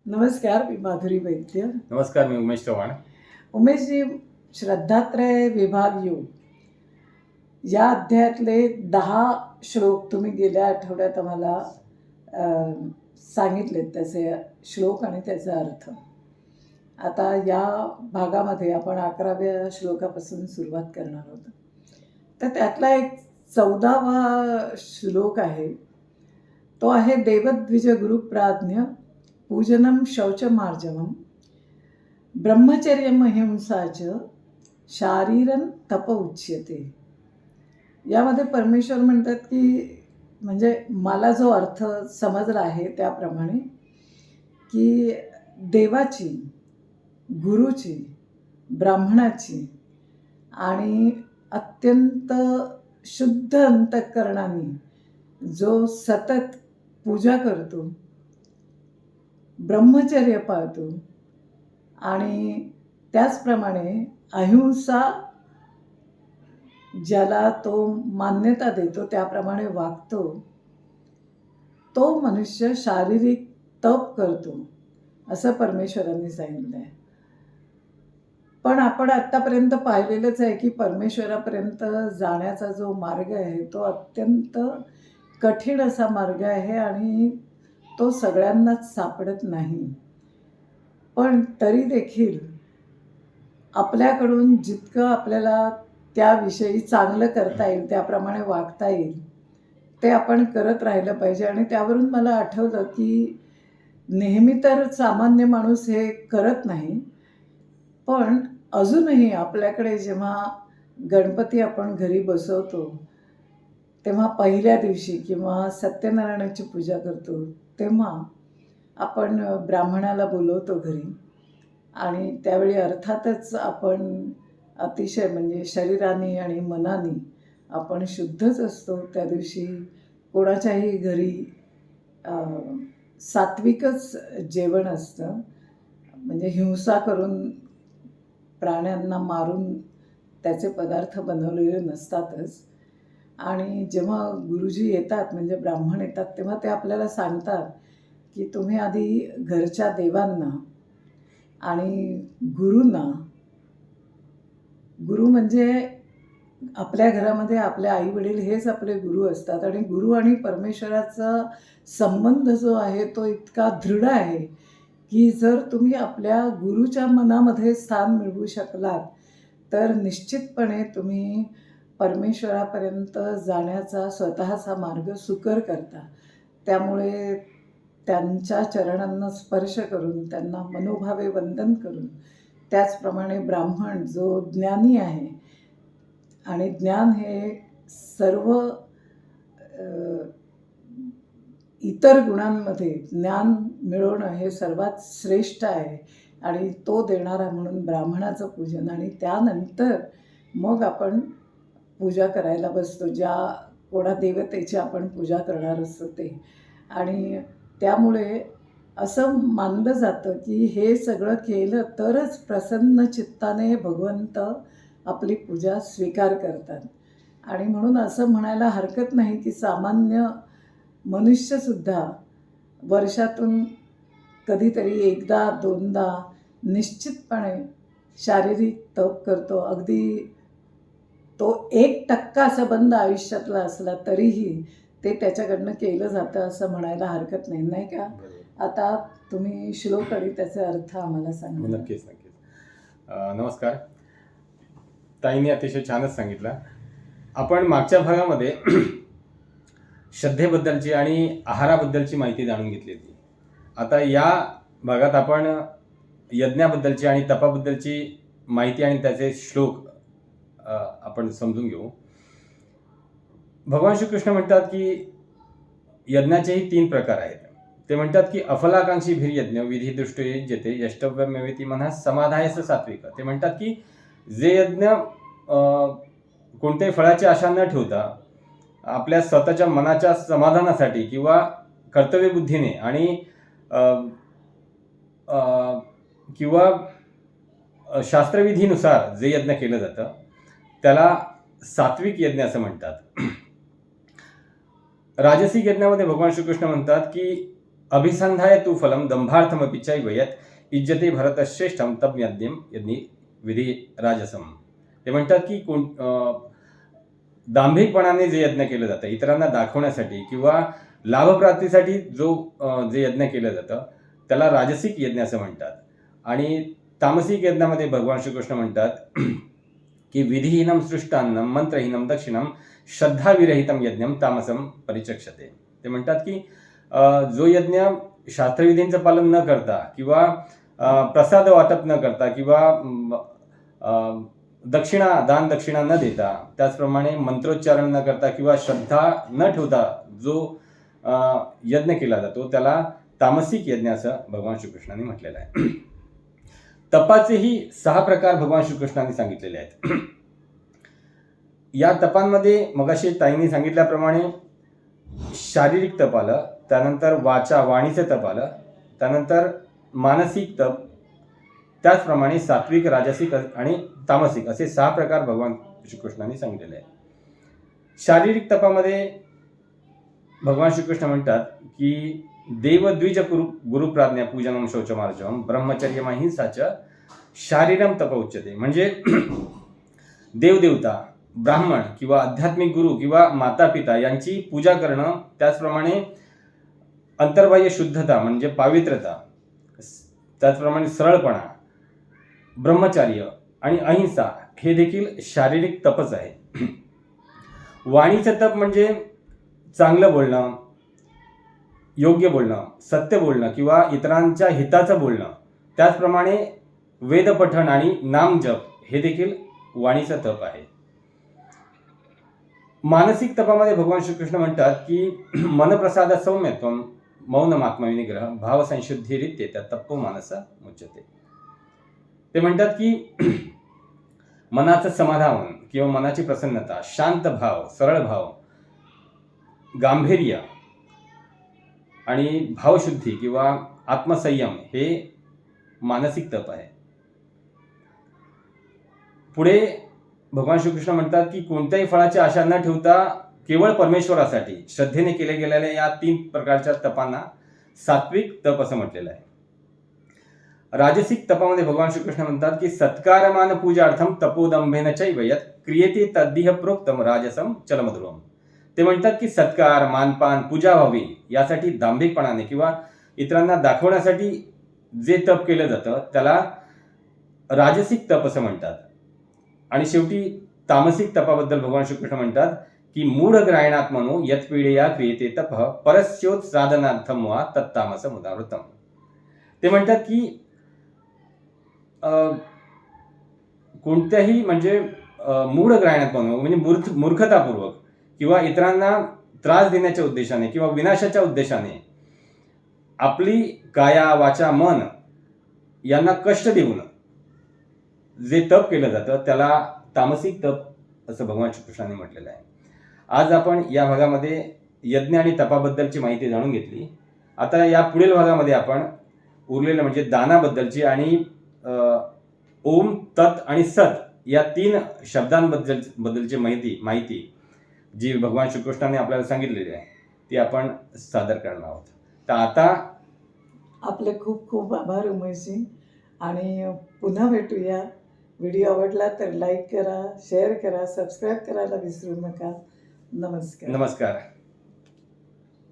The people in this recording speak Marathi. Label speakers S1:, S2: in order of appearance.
S1: नमस्कार, मी माधुरी वैद्य.
S2: नमस्कार, मी उमेश चव्हाण.
S1: उमेशजी, श्रद्धात्रय विभाग योग या अध्यायातले 10 श्लोक तुम्ही गेल्या आठवड्यात आम्हाला सांगितलेत, त्याचे श्लोक आणि त्याचा अर्थ. आता या भागामध्ये आपण 11व्या श्लोकापासून सुरुवात करणार आहोत. तर त्यातला एक 14वा श्लोक आहे, तो आहे देवद्विज गुरुप्राज्ञ पूजनम शौचमार्जवम ब्रह्मचर्यम अहिंसा च शारीरन तप उच्यते. यामध्ये परमेश्वर म्हणतात की, म्हणजे मला जो अर्थ समजला आहे त्याप्रमाणे, की देवाची, गुरुची, ब्राह्मणाची आणि अत्यंत शुद्ध अंतःकरणाने जो सतत पूजा करतो, ब्रह्मचर्य पाळतो आणि त्याचप्रमाणे अहिंसा ज्याला तो मान्यता देतो त्याप्रमाणे वागतो, तो मनुष्य शारीरिक तप करतो, असं परमेश्वरांनी सांगितलं आहे. पण आपण आत्तापर्यंत पाहिलेलंच आहे की परमेश्वरापर्यंत जाण्याचा जो मार्ग आहे तो अत्यंत कठीण असा मार्ग आहे आणि तो सगळ्यांनाच सापडत नाही. पण तरी देखील आपल्याकडून जितकं आपल्याला त्याविषयी चांगलं करता येईल, त्याप्रमाणे वागता येईल, ते आपण करत राहिलं पाहिजे. आणि त्यावरून मला आठवलं की नेहमी तर सामान्य माणूस हे करत नाही, पण अजूनही आपल्याकडे जेव्हा गणपती आपण घरी बसवतो तेव्हा पहिल्या दिवशी किंवा सत्यनारायणाची पूजा करतो तेव्हा आपण ब्राह्मणाला बोलवतो घरी, आणि त्यावेळी अर्थातच आपण अतिशय, म्हणजे शरीराने आणि मनाने आपण शुद्धच असतो. त्या दिवशी कोणाच्याही घरी सात्विकच जेवण असतं, म्हणजे हिंसा करून प्राण्यांना मारून त्याचे पदार्थ बनवलेले नसतातच. आणि जेव्हा गुरुजी येतात, म्हणजे ब्राह्मण येतात, तेव्हा ते आपल्याला सांगतात की तुम्ही आधी घरच्या देवांना आणि गुरूंना, गुरु म्हणजे आपल्या घरामध्ये आपले आई वडील हेच आपले गुरु असतात, आणि गुरु आणि परमेश्वराचा संबंध जो आहे तो इतका दृढ आहे की जर तुम्ही आपल्या गुरुच्या मनामध्ये स्थान मिळवू शकलात तर निश्चितपणे तुम्ही परमेश्वरापर्यंत जाण्याचा स्वतःचा मार्ग सुकर करता. त्यामुळे त्यांच्या चरणांना स्पर्श करून, त्यांना मनोभावे वंदन करून, त्याचप्रमाणे ब्राह्मण जो ज्ञानी आहे, आणि ज्ञान हे सर्व इतर गुणांमध्ये ज्ञान मिळवणं हे सर्वात श्रेष्ठ आहे, आणि तो देणारा म्हणून ब्राह्मणाचं पूजन. आणि त्यानंतर मग आपण पूजा करायला बसतो, ज्या कोणा देवतेची आपण पूजा करणार असतो ते. आणि त्यामुळे असं मानलं जातं की हे सगळं केलं तरच प्रसन्न चित्ताने भगवंत आपली पूजा स्वीकार करतात. आणि म्हणून असं म्हणायला हरकत नाही की सामान्य मनुष्यसुद्धा वर्षातून कधीतरी एकदा दोनदा निश्चितपणे शारीरिक तप करतो. अगदी तो 1% संबंध आयुष्यातला असला तरीही ते त्याच्याकडनं केलं जातं असं म्हणायला हरकत नाही, नाही का? आता तुम्ही श्लोक आणि त्याचे अर्थ आम्हाला सांगा.
S2: नक्कीच. नमस्कार. ताईंनी अतिशय छानच सांगितलं. आपण मागच्या भागामध्ये श्रद्धेबद्दलची आणि आहाराबद्दलची माहिती जाणून घेतली होती. आता या भागात आपण यज्ञाबद्दलची आणि तपाबद्दलची माहिती आणि त्याचे श्लोक आपण समजून घेऊ. भगवान श्रीकृष्ण म्हणतात की यज्ञाचेही 3 प्रकार आहेत. ते म्हणतात की अफलाकांक्षी भीर्यज्ञ विधी दृष्टी येते यष्टव्यमेवेती मनः समाधायस सात्विक. ते म्हणतात की जे यज्ञ कोणत्याही फळाची आशा न ठेवता आपल्या स्वतःच्या मनाच्या समाधानासाठी किंवा कर्तव्यबुद्धीने आणि किंवा शास्त्रविधीनुसार जे यज्ञ केलं जातं त्याला सात्विक यज्ञ असं म्हणतात. राजसिक यज्ञामध्ये भगवान श्रीकृष्ण म्हणतात की अभिसंधाय तू फलम दंभार्थमपि चैव यत् इज्जते भरतश्रेष्ठम तब यज्ञ विधी राजसम. ते म्हणतात की दांभिकपणाने जे यज्ञ केलं जातं इतरांना दाखवण्यासाठी किंवा लाभप्राप्तीसाठी जे यज्ञ केलं जातं त्याला राजसिक यज्ञ असं म्हणतात. आणि तामसिक यज्ञामध्ये भगवान श्रीकृष्ण म्हणतात की विधिहीनम सृष्टान्नम मंत्रहीनम दक्षिणम श्रद्धाविरहितम यज्ञम तामसम परिचक्षते. ते म्हणतात की जो यज्ञ शास्त्रविधींचं पालन न करता किंवा प्रसाद वाटप न करता किंवा दान दक्षिणा न देता, त्याचप्रमाणे मंत्रोच्चारण न करता किंवा श्रद्धा न ठेवता जो यज्ञ केला जातो त्याला तामसिक यज्ञ असं भगवान श्रीकृष्णांनी म्हटलेलं आहे. तपाचेही 6 प्रकार भगवान श्रीकृष्णांनी सांगितलेले आहेत. या तपांमध्ये मगाशी ताईंनी सांगितल्याप्रमाणे शारीरिक तप आलं, त्यानंतर वाणीचं तप आलं, त्यानंतर मानसिक तप, त्याचप्रमाणे सात्विक, राजसिक आणि तामसिक असे 6 प्रकार भगवान श्रीकृष्णांनी सांगितलेले आहेत. शारीरिक तपामध्ये भगवान श्रीकृष्ण म्हणतात की देवद्विज गुरुप्राज्ञा पूजनम शौचमार्जवम ब्रह्मचर्य अहिंसाच शारीरम तप उच्यते. म्हणजे देवदेवता, ब्राह्मण किंवा आध्यात्मिक गुरु किंवा माता पिता यांची पूजा करणं, त्याचप्रमाणे अंतर्बाह्य शुद्धता म्हणजे पावित्रता, त्याचप्रमाणे सरळपणा, ब्रह्मचर्य आणि अहिंसा हे देखील शारीरिक तपच आहे. वाणीचं तप म्हणजे चांगलं बोलणं, योग्य बोलणं, सत्य बोलणं किंवा इतरांच्या हिताचं बोलणं, त्याचप्रमाणे वेदपठण आणि नामजप हे देखील वाणीचं तप आहे. मानसिक तपामध्ये भगवान श्रीकृष्ण म्हणतात की मनप्रसाद सौम्यत्वम मौनमात्मविनिग्रह भावसंशुद्धिरित्येत तप्पो मानस मुच्यते. ते म्हणतात की मनाचं समाधान किंवा मनाची प्रसन्नता, शांत भाव, सरळ भाव, गांभीर्य आणि भावशुद्धी किंवा आत्मसंयम हे मानसिक तप आहे. पुढे भगवान श्रीकृष्ण म्हणतात की कोणत्याही फळाची आशा न ठेवता केवळ परमेश्वरासाठी श्रद्धेने केले गेलेल्या या 3 प्रकारच्या तपांना सात्विक तप असं म्हटलेलं आहे. राजसिक तपामध्ये भगवान श्रीकृष्ण म्हणतात की सत्कारमान पूजार्थम तपोदंभेन चैव यत् क्रियते तद्दिह प्रोक्तम राजसम चलमध्रुवम. ते म्हणतात की सत्कार, मानपान, पूजा व्हावी यासाठी दांभिकपणाने किंवा इतरांना दाखवण्यासाठी जे तप केलं जातं त्याला राजसिक तप असं म्हणतात. आणि शेवटी तामसिक तपाबद्दल भगवान श्रीकृष्ण म्हणतात की मूढ ग्रायणात्मनो यत् पीडया क्रियते तपः परस्योत साधनार्थम वा तत्तामस मुदावृतम. ते म्हणतात की कोणत्याही म्हणजे मूढ ग्रायणात्मनो म्हणजे मूर्खतापूर्वक किंवा इतरांना त्रास देण्याच्या उद्देशाने किंवा विनाशाच्या उद्देशाने आपली काया, वाचा, मन यांना कष्ट देऊन जे तप केलं जातं त्याला तामसिक तप असं भगवान श्रीकृष्णांनी म्हटलेलं आहे. आज आपण या भागामध्ये यज्ञ आणि तपाबद्दलची माहिती जाणून घेतली. आता या पुढील भागामध्ये आपण उरलेलं म्हणजे दानाबद्दलची आणि ओम, तत् आणि सत या 3 शब्दांबद्दलची माहिती जी भगवान श्रीकृष्णाने आपल्याला सांगितलेली आहे ती आपण सादर करणार आहोत. तर आता
S1: आपले खूप खूप आभार उमेशजी, आणि पुन्हा भेटूया. व्हिडिओ आवडला तर लाईक करा, शेअर करा, सबस्क्राईब करायला विसरू नका. नमस्कार.
S2: नमस्कार.